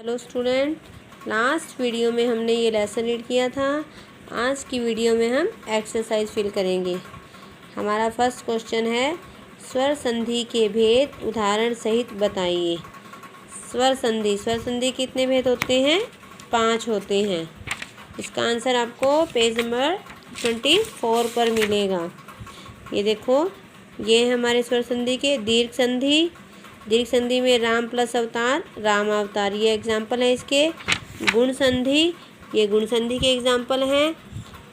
Hello student, last video में हमने ये लेसन रीड किया था। आज की वीडियो में हम एक्सरसाइज फिल करेंगे। हमारा फर्स्ट क्वेश्चन है, स्वर संधि के भेद उदाहरण सहित बताइए। स्वर संधि कितने भेद होते हैं? 5 होते हैं। इसका आंसर आपको पेज नंबर 24 पर मिलेगा। ये देखो, ये हमारे स्वर संधि के दीर्घ संधि में राम प्लस अवतार, राम अवतार, ये एग्जाम्पल है इसके। गुण संधि, ये गुण संधि के एग्जाम्पल हैं।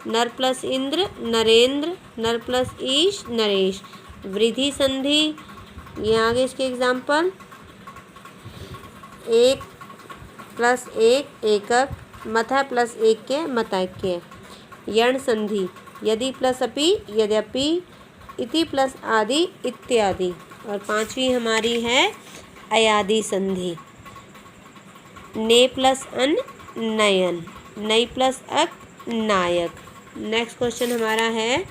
नर प्लस इंद्र, नरेंद्र, नर प्लस ईश, नरेश। वृद्धि संधि, ये आगे इसके एग्जाम्पल। 1 प्लस 1 एकक, मथा प्लस 1 के मताक्य। यण संधि, यदि प्लस अपि, यद्यपि, इति प्लस आदि, इत्यादि। और 5वीं हमारी है अयादि संधि। ने प्लस अन, नयन, नई प्लस अक, नायक। नेक्स्ट क्वेश्चन हमारा है,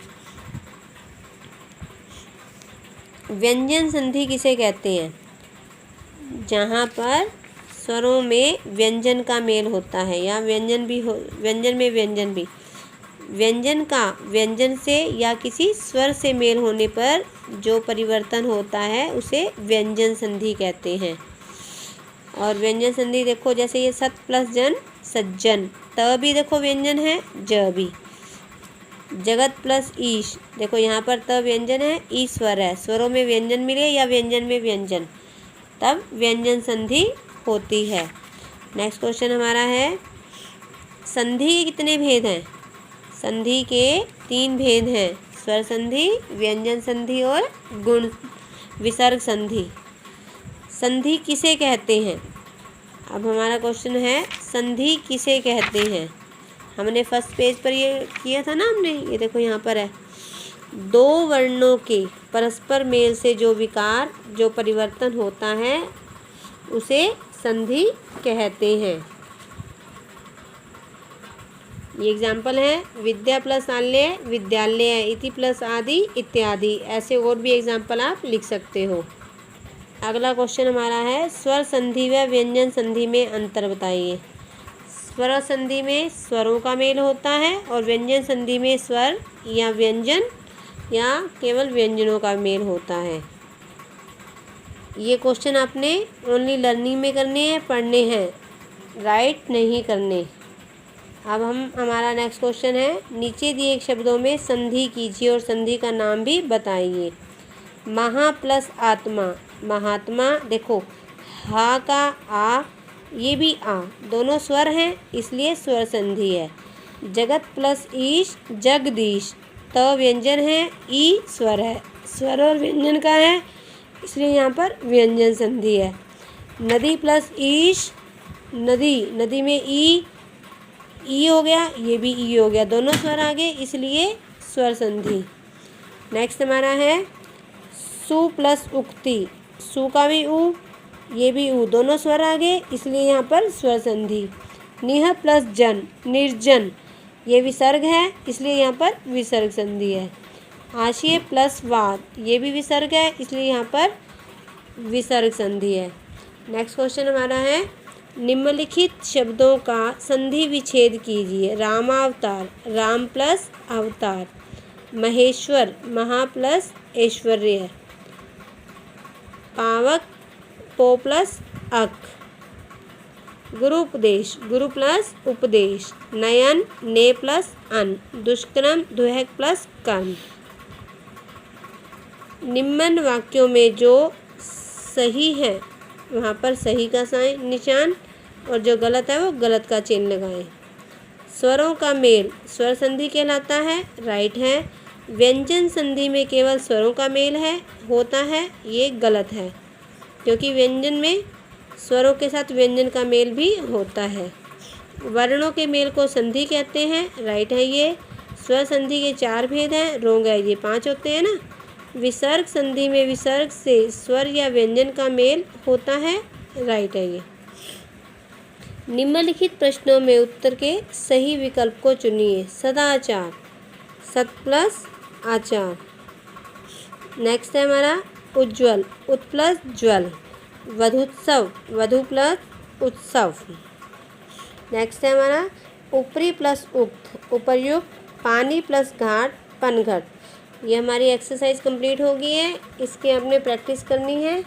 व्यंजन संधि किसे कहते हैं? जहाँ पर स्वरों में व्यंजन का मेल होता है, या व्यंजन में व्यंजन भी, व्यंजन का व्यंजन से या किसी स्वर से मेल होने पर जो परिवर्तन होता है उसे व्यंजन संधि कहते हैं। और व्यंजन संधि देखो, जैसे ये सत प्लस जन, सज्जन। त भी देखो व्यंजन है, ज भी। जगत प्लस ईश, देखो यहाँ पर त व्यंजन है, ई स्वर है। स्वरों में व्यंजन मिले या व्यंजन में व्यंजन, तब व्यंजन संधि होती है। नेक्स्ट क्वेश्चन हमारा है, संधि के कितने भेद हैं? संधि के 3 भेद हैं, स्वर संधि, व्यंजन संधि और गुण विसर्ग संधि। संधि किसे कहते हैं? अब हमारा क्वेश्चन है, संधि किसे कहते हैं? हमने फर्स्ट पेज पर ये किया था ना हमने, ये देखो यहाँ पर है। 2 वर्णों के परस्पर मेल से जो विकार, जो परिवर्तन होता है उसे संधि कहते हैं। ये एग्जाम्पल है, विद्या प्लस आल्य, विद्यालय, इति प्लस आदि, इत्यादि। ऐसे और भी एग्जाम्पल आप लिख सकते हो। अगला क्वेश्चन हमारा है, स्वर संधि व व्यंजन संधि में अंतर बताइए। स्वर संधि में स्वरों का मेल होता है और व्यंजन संधि में स्वर या व्यंजन या केवल व्यंजनों का मेल होता है। ये क्वेश्चन आपने ओनली लर्निंग में करने हैं, पढ़ने हैं, राइट नहीं करने। अब हमारा नेक्स्ट क्वेश्चन है, नीचे दिए शब्दों में संधि कीजिए और संधि का नाम भी बताइए। महा प्लस आत्मा, महात्मा। देखो, हा का आ, ये भी आ, दोनों स्वर हैं इसलिए स्वर संधि है। जगत प्लस ईश, जगदीश। त व्यंजन है, ई स्वर है, स्वर और व्यंजन का है इसलिए यहाँ पर व्यंजन संधि है। नदी प्लस ईश, नदी, नदी में ई हो गया, ये भी ई हो गया, दोनों स्वर आ गए इसलिए स्वर संधि। नेक्स्ट हमारा है, सु प्लस उक्ति, सु का भी उ, ये भी उ, दोनों स्वर आ गए इसलिए यहाँ पर स्वर संधि। निह प्लस जन, निर्जन, ये विसर्ग है इसलिए यहाँ पर विसर्ग संधि है। हाशिए प्लस वाद, ये भी विसर्ग है इसलिए यहाँ पर विसर्ग संधि है। नेक्स्ट क्वेश्चन हमारा है, निम्नलिखित शब्दों का संधि विच्छेद कीजिए। रामावतार, राम प्लस अवतार। महेश्वर, महा प्लस ऐश्वर्य। पावक, पो प्लस अक। गुरुपदेश, गुरु प्लस उपदेश। नयन, ने प्लस अन। दुष्कर्म, दुहक प्लस कर्म। निम्न वाक्यों में जो सही है वहाँ पर सही का निशान और जो गलत है वो गलत का चिन्ह लगाएं। स्वरों का मेल स्वर संधि कहलाता है, राइट है। व्यंजन संधि में केवल स्वरों का मेल होता है, ये गलत है, क्योंकि व्यंजन में स्वरों के साथ व्यंजन का मेल भी होता है। वर्णों के मेल को संधि कहते हैं, राइट है ये। स्वर संधि के 4 भेद हैं, रोंग है, ये 5 होते हैं ना। विसर्ग संधि में विसर्ग से स्वर या व्यंजन का मेल होता है, राइट है ये। निम्नलिखित प्रश्नों में उत्तर के सही विकल्प को चुनिए। सदाचार, सत प्लस आचार। नेक्स्ट है हमारा उज्ज्वल, उत प्लस ज्वल। वधुत्सव, वधु प्लस उत्सव। नेक्स्ट है हमारा ऊपरी प्लस उक्त, उपर्युक्त, पानी प्लस घाट, पनघट। ये हमारी एक्सरसाइज कंप्लीट हो गई है, इसकी आपने प्रैक्टिस करनी है।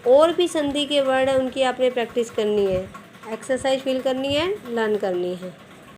और भी संधि के वर्ड हैं उनकी आपने प्रैक्टिस करनी है, एक्सरसाइज फिल करनी है, लर्न करनी है।